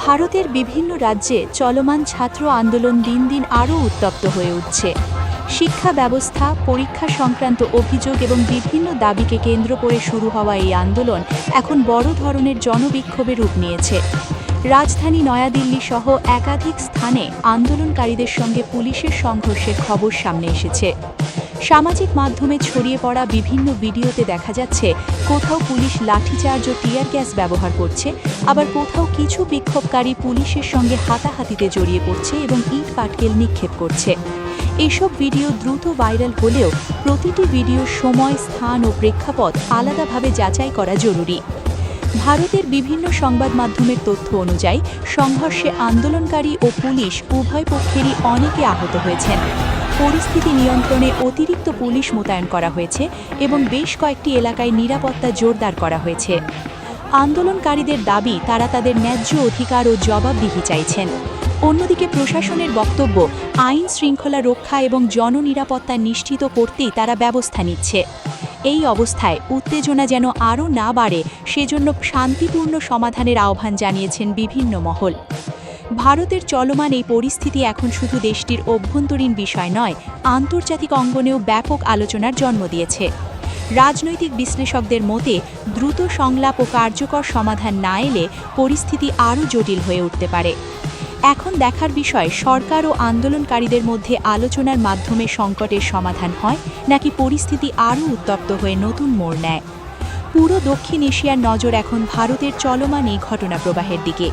ভারতের বিভিন্ন রাজ্যে চলমান ছাত্র আন্দোলন দিন দিন আরও উত্তপ্ত হয়ে উঠছে। শিক্ষা ব্যবস্থা, পরীক্ষা সংক্রান্ত অভিযোগ এবং বিভিন্ন দাবিকে কেন্দ্র করে শুরু হওয়া এই আন্দোলন এখন বড় ধরনের জনবিক্ষোভে রূপ নিয়েছে। রাজধানী নয়াদিল্লি সহ একাধিক স্থানে আন্দোলনকারীদের সঙ্গে পুলিশের সংঘর্ষের খবর সামনে এসেছে। সামাজিক মাধ্যমে ছড়িয়ে পড়া বিভিন্ন ভিডিওতে দেখা যাচ্ছে কোথাও পুলিশ লাঠিচার্জ ও টিয়ার গ্যাস ব্যবহার করছে, আবার কোথাও কিছু বিক্ষোভকারী পুলিশের সঙ্গে হাতাহাতিতে জড়িয়ে পড়ছে এবং ইট পাটকেল নিক্ষেপ করছে। এসব ভিডিও দ্রুত ভাইরাল হলেও প্রতিটি ভিডিওর সময়, স্থান ও প্রেক্ষাপট আলাদাভাবে যাচাই করা জরুরি। ভারতের বিভিন্ন সংবাদ মাধ্যমের তথ্য অনুযায়ী সংঘর্ষে আন্দোলনকারী ও পুলিশ উভয় পক্ষেরই অনেকে আহত হয়েছেন। পরিস্থিতি নিয়ন্ত্রণে অতিরিক্ত পুলিশ মোতায়েন করা হয়েছে এবং বেশ কয়েকটি এলাকায় নিরাপত্তা জোরদার করা হয়েছে। আন্দোলনকারীদের দাবি, তারা তাদের ন্যায্য অধিকার ও জবাবদিহি চাইছেন। অন্যদিকে প্রশাসনের বক্তব্য, আইন শৃঙ্খলা রক্ষা এবং জননিরাপত্তা নিশ্চিত করতেই তারা ব্যবস্থা নিচ্ছে। এই অবস্থায় উত্তেজনা যেন আরও না বাড়ে, সেজন্য শান্তিপূর্ণ সমাধানের আহ্বান জানিয়েছেন বিভিন্ন মহল। ভারতের চলমান এই পরিস্থিতি এখন শুধু দেশটির অভ্যন্তরীণ বিষয় নয়, আন্তর্জাতিক অঙ্গনেও ব্যাপক আলোচনার জন্ম দিয়েছে। রাজনৈতিক বিশ্লেষকদের মতে, দ্রুত সংলাপ ও কার্যকর সমাধান না এলে পরিস্থিতি আরও জটিল হয়ে উঠতে পারে। এখন দেখার বিষয়, সরকার ও আন্দোলনকারীদের মধ্যে আলোচনার মাধ্যমে সংকটের সমাধান হয় নাকি পরিস্থিতি আরও উত্তপ্ত হয়ে নতুন মোড় নেয়। পুরো দক্ষিণ এশিয়ার নজর এখন ভারতের চলমান এই ঘটনা প্রবাহের দিকে।